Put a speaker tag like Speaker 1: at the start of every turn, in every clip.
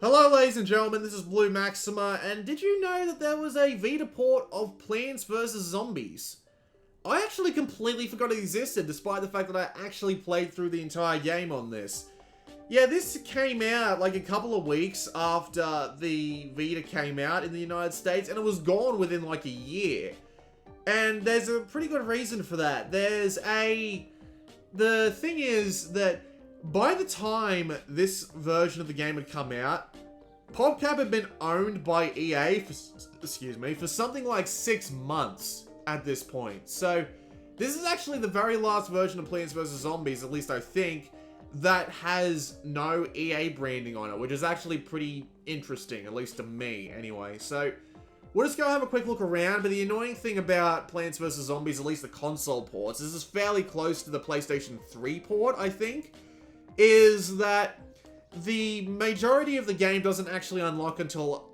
Speaker 1: Hello ladies and gentlemen, this is Blue Maxima, and did you know that there was a Vita port of Plants vs. Zombies? I actually completely forgot it existed, despite the fact that I actually played through the entire game on this. Yeah, this came out like a couple of weeks after the Vita came out in the United States, and it was gone within like a year. And there's a pretty good reason for that. The thing is that by the time this version of the game had come out, PopCap had been owned by EA for something like 6 months at this point. So this is actually the very last version of Plants vs. Zombies, at least I think, that has no EA branding on it, which is actually pretty interesting, at least to me anyway. So we'll just go have a quick look around, but the annoying thing about Plants vs. Zombies, at least the console ports, this is fairly close to the PlayStation 3 port, I think, is that the majority of the game doesn't actually unlock until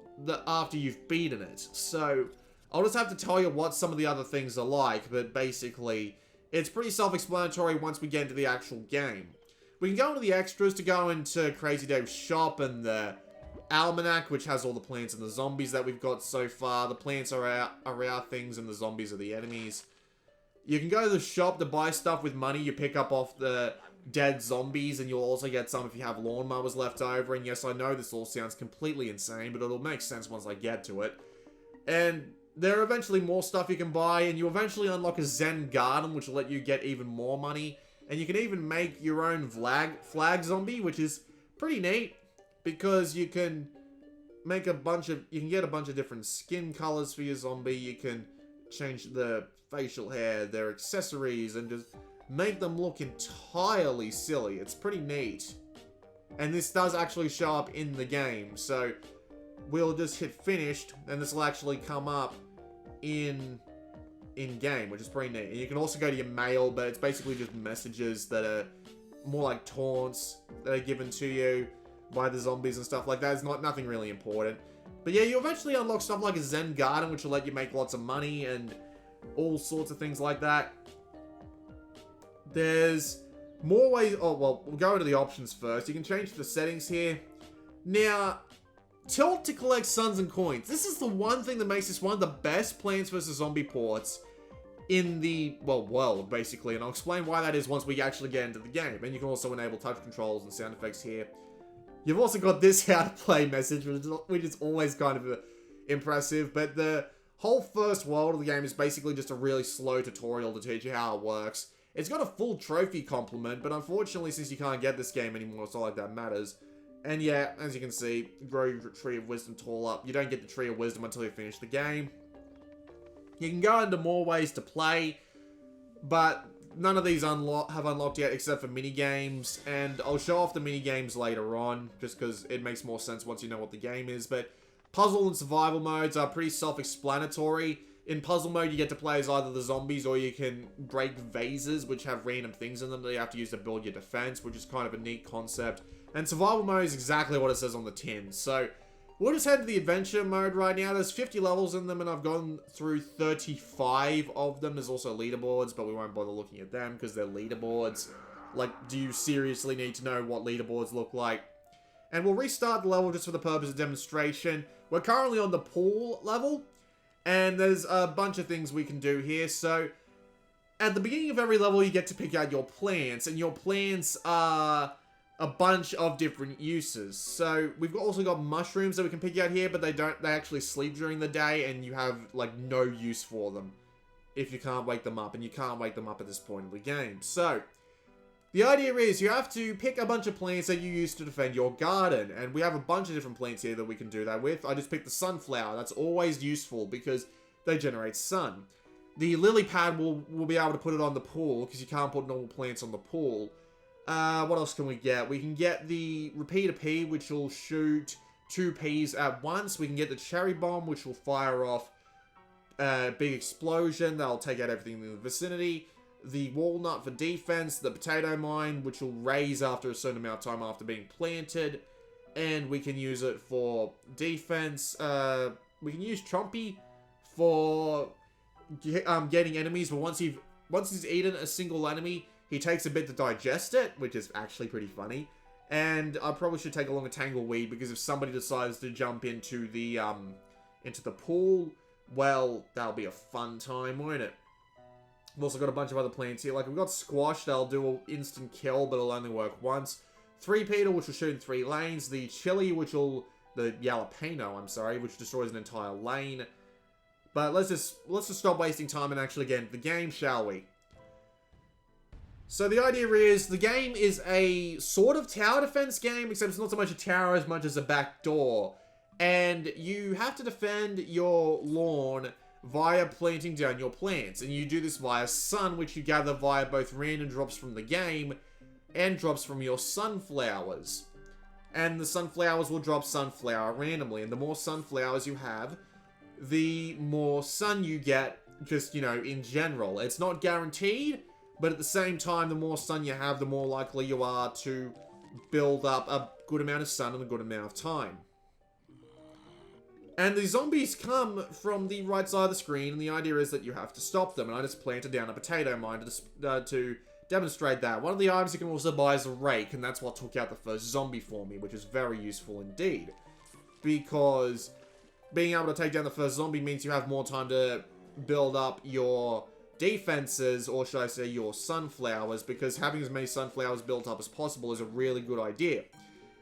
Speaker 1: after you've beaten it. So I'll just have to tell you what some of the other things are like, but basically it's pretty self-explanatory once we get into the actual game. We can go into the extras to go into Crazy Dave's shop and the almanac, which has all the plants and the zombies that we've got so far. The plants are our things and the zombies are the enemies. You can go to the shop to buy stuff with money you pick up off the dead zombies, and you'll also get some if you have lawnmowers left over. And yes, I know this all sounds completely insane, but it'll make sense once I get to it. And there are eventually more stuff you can buy, and you eventually unlock a Zen Garden, which will let you get even more money. And you can even make your own flag zombie, which is pretty neat, because you can make you can get a bunch of different skin colors for your zombie. You can change the facial hair, their accessories, and just make them look entirely silly. It's pretty neat. And this does actually show up in the game, so we'll just hit finished, and this will actually come up in-game, which is pretty neat. And you can also go to your mail, but it's basically just messages that are more like taunts that are given to you by the zombies and stuff like that. It's nothing really important. But yeah, you eventually unlock stuff like a Zen Garden, which will let you make lots of money and all sorts of things like that. There's more ways. Oh, well, we'll go into the options first. You can change the settings here. Now, tilt to collect suns and coins. This is the one thing that makes this one of the best Plants vs. Zombie ports in the, well, world, basically. And I'll explain why that is once we actually get into the game. And you can also enable touch controls and sound effects here. You've also got this how to play message, which is always kind of impressive. But the whole first world of the game is basically just a really slow tutorial to teach you how it works. It's got a full trophy complement, but unfortunately, since you can't get this game anymore, it's not like that matters. And yeah, as you can see, grow your Tree of Wisdom tall up. You don't get the Tree of Wisdom until you finish the game. You can go into more ways to play, but none of these have unlocked yet except for minigames. And I'll show off the minigames later on, just because it makes more sense once you know what the game is. But puzzle and survival modes are pretty self-explanatory. In puzzle mode, you get to play as either the zombies, or you can break vases, which have random things in them that you have to use to build your defense, which is kind of a neat concept. And survival mode is exactly what it says on the tin. So we'll just head to the adventure mode right now. There's 50 levels in them, and I've gone through 35 of them. There's also leaderboards, but we won't bother looking at them because they're leaderboards. Like, do you seriously need to know what leaderboards look like? And we'll restart the level just for the purpose of demonstration. We're currently on the pool level, and there's a bunch of things we can do here. So at the beginning of every level, you get to pick out your plants, and your plants are a bunch of different uses. So we've also got mushrooms that we can pick out here, but they actually sleep during the day, and you have like no use for them if you can't wake them up, and you can't wake them up at this point in the game. So the idea is you have to pick a bunch of plants that you use to defend your garden, and we have a bunch of different plants here that we can do that with. I just picked the sunflower. That's always useful because they generate sun. The lily pad will be able to put it on the pool because you can't put normal plants on the pool. What else can we get? We can get the repeater pea, which will shoot 2 peas at once. We can get the cherry bomb, which will fire off a big explosion. That'll take out everything in the vicinity. The walnut for defense. The potato mine, which will raise after a certain amount of time after being planted. And we can use it for defense. We can use Chompy for getting enemies, but once he's eaten a single enemy, he takes a bit to digest it, which is actually pretty funny. And I probably should take along a tangleweed, because if somebody decides to jump into the pool, well, that'll be a fun time, won't it? We've also got a bunch of other plants here. Like, we've got squash that'll do an instant kill, but it'll only work once. Three-petal, which will shoot in 3 lanes. The chili, the jalapeno, I'm sorry, which destroys an entire lane. But let's just stop wasting time and actually get into the game, shall we? So the idea is, the game is a sort of tower defense game, except it's not so much a tower as much as a back door. And you have to defend your lawn via planting down your plants. And you do this via sun, which you gather via both random drops from the game and drops from your sunflowers. And the sunflowers will drop sunflower randomly. And the more sunflowers you have, the more sun you get, just, you know, in general. It's not guaranteed, but at the same time, the more sun you have, the more likely you are to build up a good amount of sun in a good amount of time. And the zombies come from the right side of the screen, and the idea is that you have to stop them. And I just planted down a potato mine to demonstrate that. One of the items you can also buy is a rake, and that's what took out the first zombie for me, which is very useful indeed. Because being able to take down the first zombie means you have more time to build up your defenses, or should I say your sunflowers, because having as many sunflowers built up as possible is a really good idea.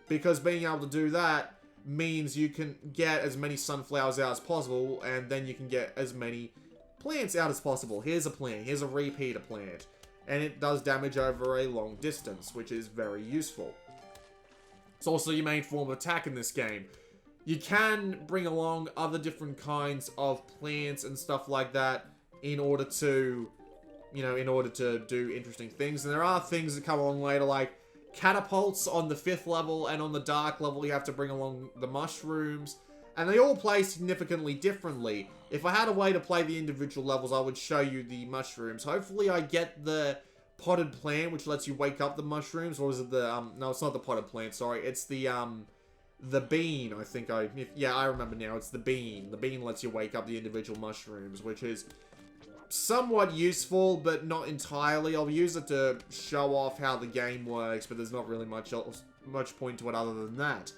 Speaker 1: Because being able to do that means you can get as many sunflowers out as possible, and then you can get as many plants out as possible. Here's a plant, here's a repeater plant, and it does damage over a long distance, which is very useful. It's also your main form of attack in this game. You can bring along other different kinds of plants and stuff like that in order to, you know, do interesting things. And there are things that come along later, like catapults on the 5th level, and on the dark level you have to bring along the mushrooms. And they all play significantly differently. If I had a way to play the individual levels, I would show you the mushrooms. Hopefully I get the potted plant, which lets you wake up the mushrooms. Or is it the, no, it's not the potted plant, sorry. It's the bean, I think yeah, I remember now. It's the bean. The bean lets you wake up the individual mushrooms, which is somewhat useful, but not entirely. I'll use it to show off how the game works, but there's not really much point to it other than that.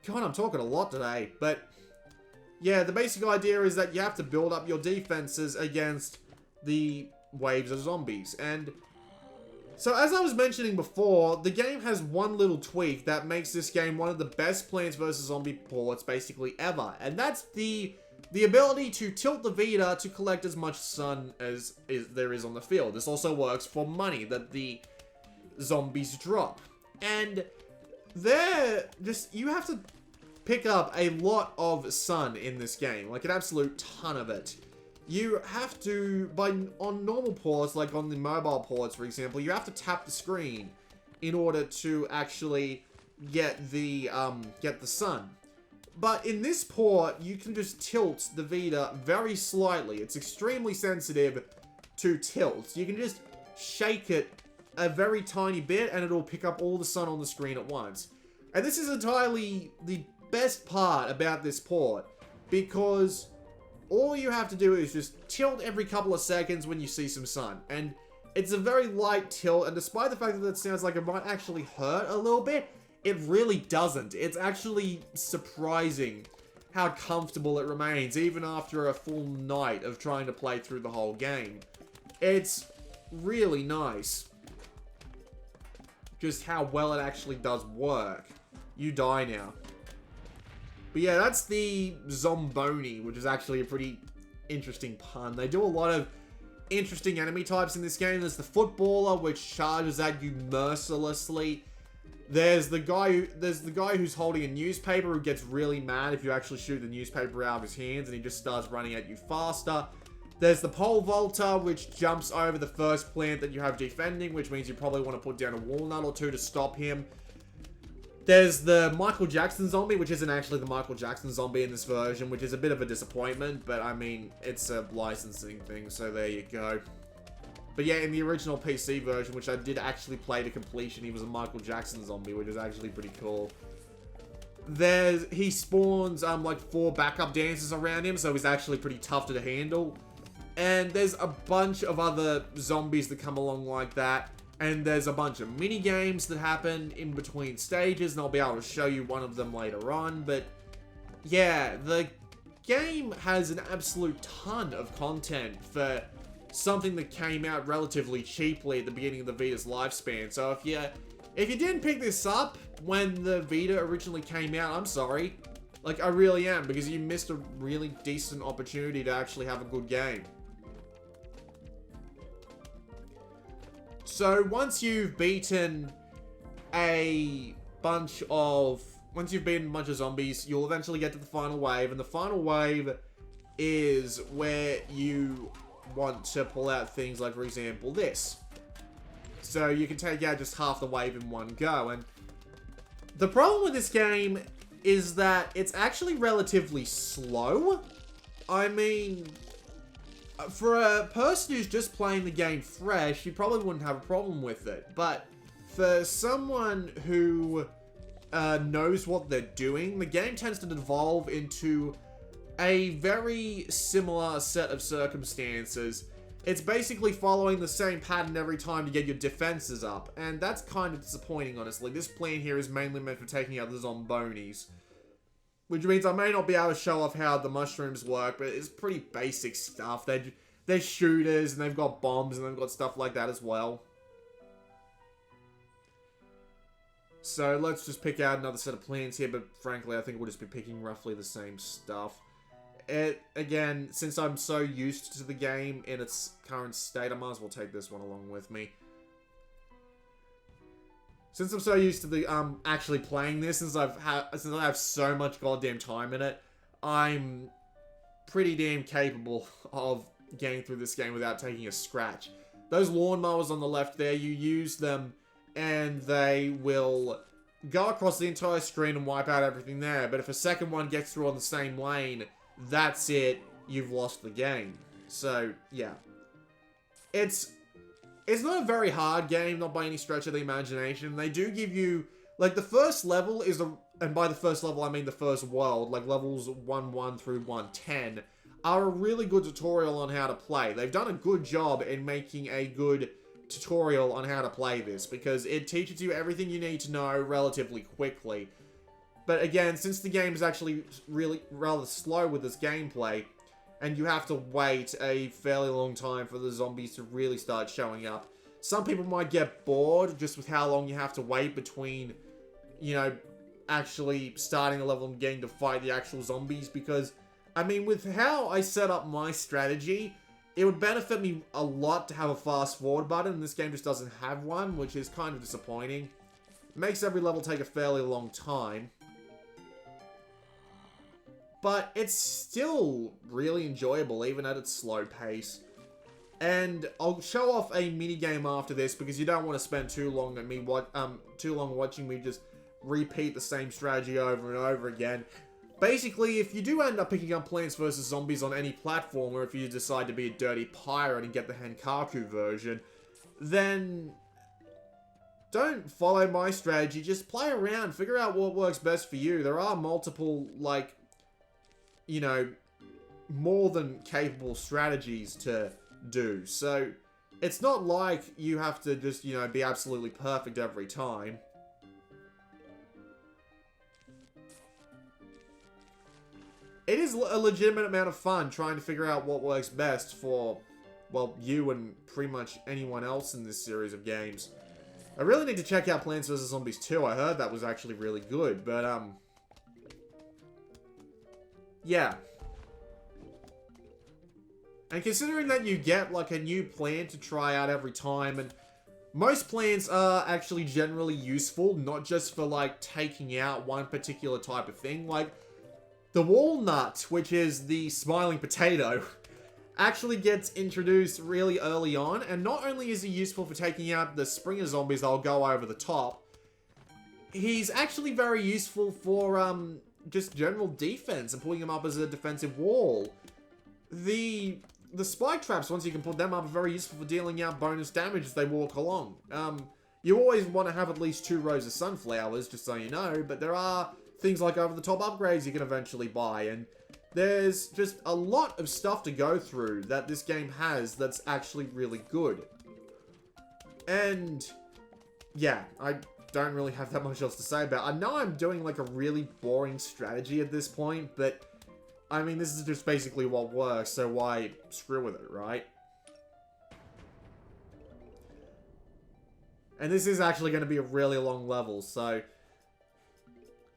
Speaker 1: God, I'm talking a lot today, but yeah, the basic idea is that you have to build up your defenses against the waves of zombies. And so, as I was mentioning before, the game has one little tweak that makes this game one of the best Plants vs. Zombie ports basically ever, and that's the ability to tilt the Vita to collect as much sun as there is on the field. This also works for money that the zombies drop. And you have to pick up a lot of sun in this game, like an absolute ton of it. You have to, on normal ports, like on the mobile ports, for example, you have to tap the screen in order to actually get the sun. But in this port, you can just tilt the Vita very slightly. It's extremely sensitive to tilt. You can just shake it a very tiny bit, and it'll pick up all the sun on the screen at once. And this is entirely the best part about this port, because all you have to do is just tilt every couple of seconds when you see some sun. And it's a very light tilt, and despite the fact that it sounds like it might actually hurt a little bit, it really doesn't. It's actually surprising how comfortable it remains, even after a full night of trying to play through the whole game. It's really nice just how well it actually does work. You die now. But yeah, that's the Zomboni, which is actually a pretty interesting pun. They do a lot of interesting enemy types in this game. There's the footballer, which charges at you mercilessly. There's the guy who's holding a newspaper, who gets really mad if you actually shoot the newspaper out of his hands, and he just starts running at you faster. There's the pole vaulter, which jumps over the first plant that you have defending, which means you probably want to put down a walnut or two to stop him. There's the Michael Jackson zombie, which isn't actually the Michael Jackson zombie in this version, which is a bit of a disappointment, but I mean, it's a licensing thing, so there you go. But yeah, in the original PC version, which I did actually play to completion, he was a Michael Jackson zombie, which is actually pretty cool. He spawns like 4 backup dancers around him, so he's actually pretty tough to handle. And there's a bunch of other zombies that come along like that. And there's a bunch of mini games that happen in between stages, and I'll be able to show you one of them later on. But yeah, the game has an absolute ton of content for something that came out relatively cheaply at the beginning of the Vita's lifespan. So if you didn't pick this up when the Vita originally came out, I'm sorry. Like, I really am, because you missed a really decent opportunity to actually have a good game. So once you've beaten a bunch of zombies, you'll eventually get to the final wave, and the final wave is where you want to pull out things like, for example, this. So you can take out just half the wave in one go, and the problem with this game is that it's actually relatively slow. I mean, for a person who's just playing the game fresh, you probably wouldn't have a problem with it. But for someone who knows what they're doing, the game tends to devolve into a very similar set of circumstances. It's basically following the same pattern every time to get your defenses up, and that's kind of disappointing, honestly. This plan here is mainly meant for taking out the zombonis, which means I may not be able to show off how the mushrooms work, but it's pretty basic stuff. They're shooters, and they've got bombs, and they've got stuff like that as well. So let's just pick out another set of plans here, but frankly, I think we'll just be picking roughly the same stuff. Again, since I'm so used to the game in its current state, I might as well take this one along with me. Since I'm so used to the actually playing this, since I have so much goddamn time in it, I'm pretty damn capable of getting through this game without taking a scratch. Those lawnmowers on the left there, you use them and they will go across the entire screen and wipe out everything there. But if a second one gets through on the same lane, that's it. You've lost the game. So, yeah. It's not a very hard game, not by any stretch of the imagination. They do give you, like, the first level is and by the first level I mean the first world, like levels 1-1 through 1-10, are a really good tutorial on how to play. They've done a good job in making a good tutorial on how to play this, because it teaches you everything you need to know relatively quickly. But again, since the game is actually really rather slow with this gameplay, and you have to wait a fairly long time for the zombies to really start showing up, some people might get bored just with how long you have to wait between, you know, actually starting a level and getting to fight the actual zombies. Because, I mean, with how I set up my strategy, it would benefit me a lot to have a fast forward button, and this game just doesn't have one, which is kind of disappointing. It makes every level take a fairly long time. But it's still really enjoyable, even at its slow pace. And I'll show off a minigame after this, because you don't want to spend too long watching me just repeat the same strategy over and over again. Basically, if you do end up picking up Plants vs. Zombies on any platform, or if you decide to be a dirty pirate and get the Hankaku version, then don't follow my strategy. Just play around, figure out what works best for you. There are multiple, like, you know, more than capable strategies to do. So, it's not like you have to just, you know, be absolutely perfect every time. It is a legitimate amount of fun trying to figure out what works best for, well, you and pretty much anyone else in this series of games. I really need to check out Plants vs. Zombies 2. I heard that was actually really good, but, yeah. And considering that you get, like, a new plan to try out every time, and most plans are actually generally useful, not just for, like, taking out one particular type of thing. Like, the walnut, which is the smiling potato, actually gets introduced really early on, and not only is he useful for taking out the Springer zombies that'll go over the top, he's actually very useful for, just general defense and putting him up as a defensive wall. The spike traps, once you can put them up, are very useful for dealing out bonus damage as they walk along. You always want to have at least 2 rows of sunflowers, just so you know, but there are things like over-the-top upgrades you can eventually buy, and there's just a lot of stuff to go through that this game has that's actually really good. And yeah, I don't really have that much else to say about it. I know I'm doing like a really boring strategy at this point, but I mean, this is just basically what works, so why screw with it, right? And this is actually going to be a really long level, so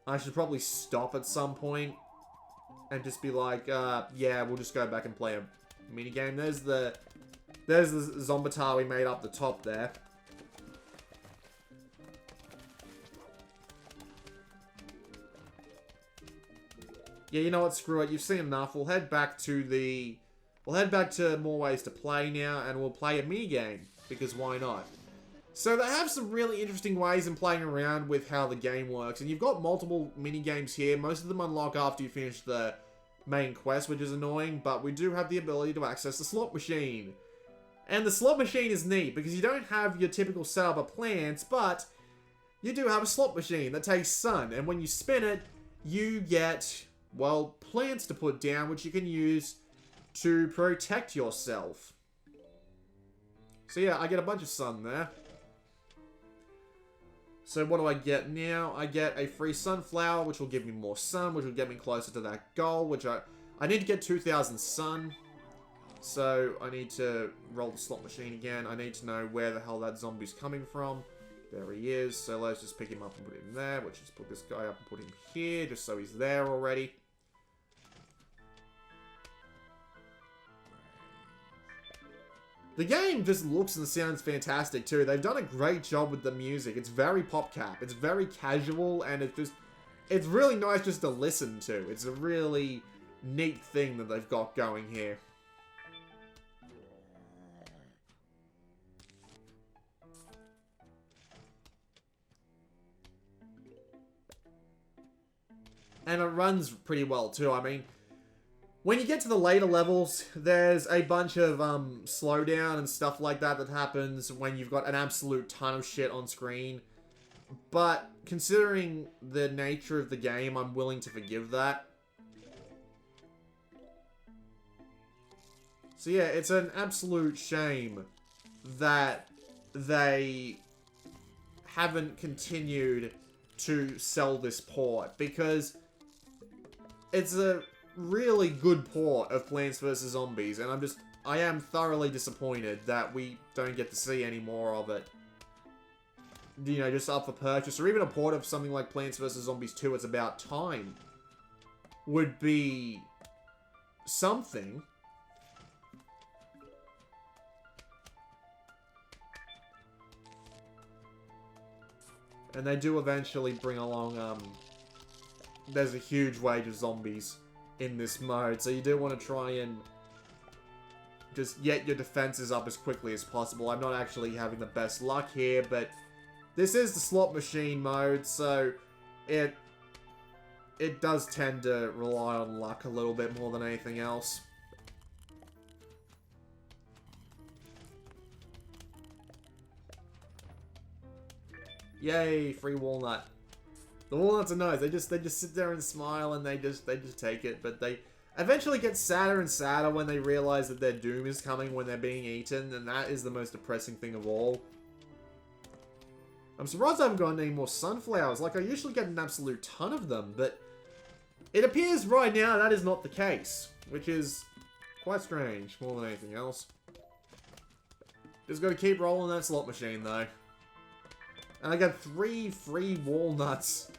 Speaker 1: I should probably stop at some point and just be like, yeah, we'll just go back and play a minigame. There's the Zombatar we made up the top there. Yeah, you know what? Screw it. You've seen enough. We'll head back to more ways to play now, and we'll play a minigame, because why not? So they have some really interesting ways in playing around with how the game works, and you've got multiple minigames here. Most of them unlock after you finish the main quest, which is annoying, but we do have the ability to access the slot machine. And the slot machine is neat, because you don't have your typical setup of plants, but you do have a slot machine that takes sun, and when you spin it, you get, well, plants to put down, which you can use to protect yourself. So yeah, I get a bunch of sun there. So what do I get now? I get a free sunflower, which will give me more sun, which will get me closer to that goal, which I need to get 2,000 sun. So I need to roll the slot machine again. I need to know where the hell that zombie's coming from. There he is. So let's just pick him up and put him there. Let's just put this guy up and put him here, just so he's there already. The game just looks and sounds fantastic too. They've done a great job with the music. It's very PopCap. It's very casual, and it's really nice just to listen to. It's a really neat thing that they've got going here. And it runs pretty well too. I mean, when you get to the later levels, there's a bunch of slowdown and stuff like that that happens when you've got an absolute ton of shit on screen. But considering the nature of the game, I'm willing to forgive that. So yeah, it's an absolute shame that they haven't continued to sell this port, because it's a really good port of Plants vs. Zombies, and I am thoroughly disappointed that we don't get to see any more of it. You know, just up for purchase, or even a port of something like Plants vs. Zombies 2, It's About Time, would be something. And they do eventually bring along, there's a huge wave of zombies in this mode, so you do want to try and just get your defenses up as quickly as possible. I'm not actually having the best luck here, but this is the slot machine mode, so it does tend to rely on luck a little bit more than anything else. Yay, free walnut. The walnuts are nice. They just sit there and smile, and they just take it. But they eventually get sadder and sadder when they realize that their doom is coming when they're being eaten, and that is the most depressing thing of all. I'm surprised I haven't gotten any more sunflowers. Like, I usually get an absolute ton of them, but it appears right now that is not the case, which is quite strange more than anything else. Just gotta keep rolling that slot machine though. And I got 3 free walnuts.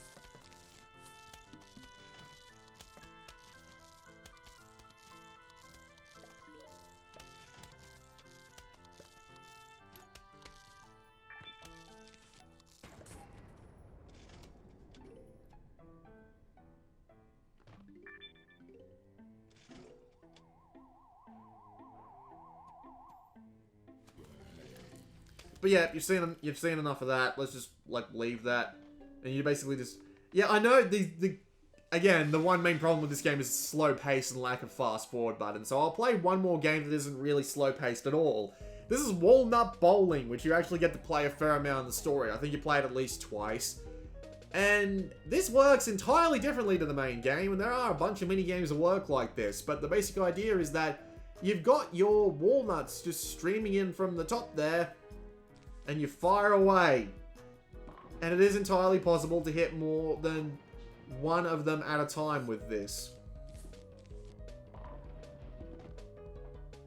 Speaker 1: But yeah, you've seen enough of that. Let's just like leave that, and you basically just I know again the one main problem with this game is slow pace and lack of fast forward button. So I'll play one more game that isn't really slow paced at all. This is Walnut Bowling, which you actually get to play a fair amount in the story. I think you play it at least twice, and this works entirely differently to the main game. And there are a bunch of mini games that work like this, but the basic idea is that you've got your walnuts just streaming in from the top there. And you fire away. And it is entirely possible to hit more than one of them at a time with this.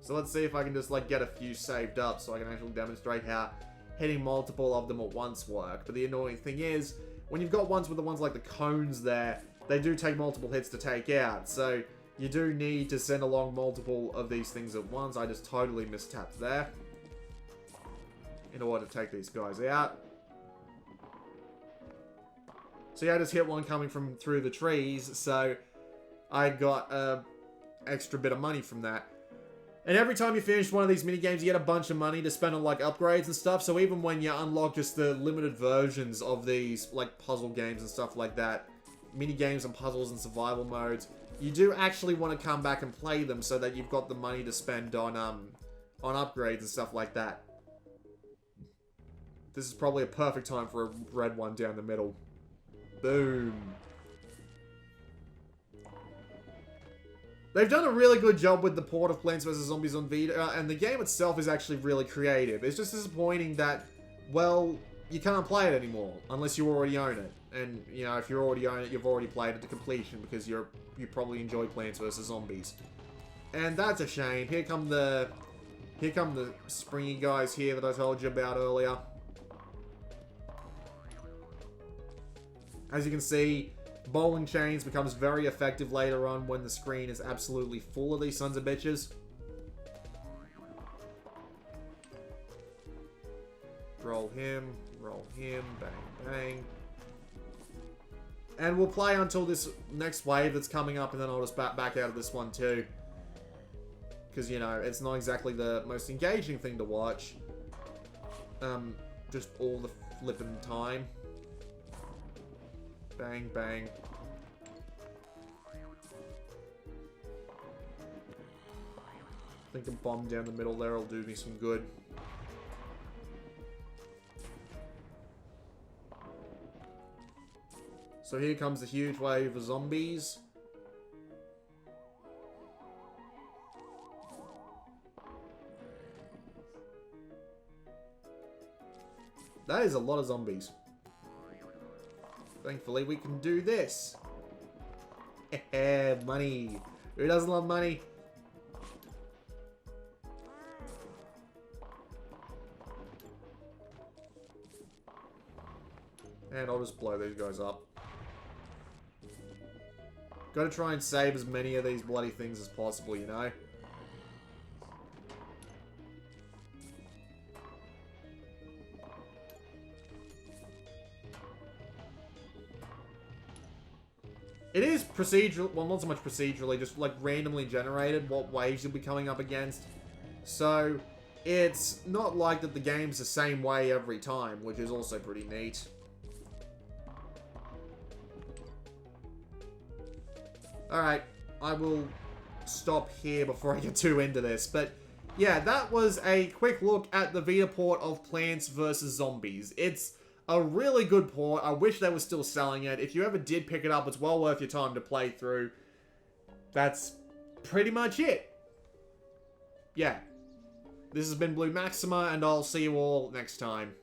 Speaker 1: So let's see if I can just like get a few saved up so I can actually demonstrate how hitting multiple of them at once work. But the annoying thing is, when you've got ones with the ones like the cones there, they do take multiple hits to take out. So you do need to send along multiple of these things at once. I just totally mistapped there in order to take these guys out. So yeah, I just hit one coming from through the trees, so I got an extra bit of money from that. And every time you finish one of these minigames, you get a bunch of money to spend on like upgrades and stuff, so even when you unlock just the limited versions of these like puzzle games and stuff like that, minigames and puzzles and survival modes, you do actually want to come back and play them so that you've got the money to spend on upgrades and stuff like that. This is probably a perfect time for a red one down the middle. Boom. They've done a really good job with the port of Plants vs. Zombies on Vita, and the game itself is actually really creative. It's just disappointing that, well, you can't play it anymore unless you already own it. And, you know, if you already own it, you've already played it to completion because you probably enjoy Plants vs. Zombies. And that's a shame. Here come the springy guys here that I told you about earlier. As you can see, bowling chains becomes very effective later on when the screen is absolutely full of these sons of bitches. Roll him, bang, bang. And we'll play until this next wave that's coming up, and then I'll just back out of this one too. Because, you know, it's not exactly the most engaging thing to watch. Just all the flipping time. Bang, bang. I think a bomb down the middle there will do me some good. So here comes the huge wave of zombies. That is a lot of zombies. Thankfully, we can do this. Money. Who doesn't love money? And I'll just blow these guys up. Gotta try and save as many of these bloody things as possible, you know? It is procedural, well, not so much procedurally, just like randomly generated what waves you'll be coming up against. So, it's not like that the game's the same way every time, which is also pretty neat. Alright, I will stop here before I get too into this, but yeah, that was a quick look at the Vita port of Plants vs. Zombies. It's a really good port. I wish they were still selling it. If you ever did pick it up, it's well worth your time to play through. That's pretty much it. Yeah. This has been Blue Maxima, and I'll see you all next time.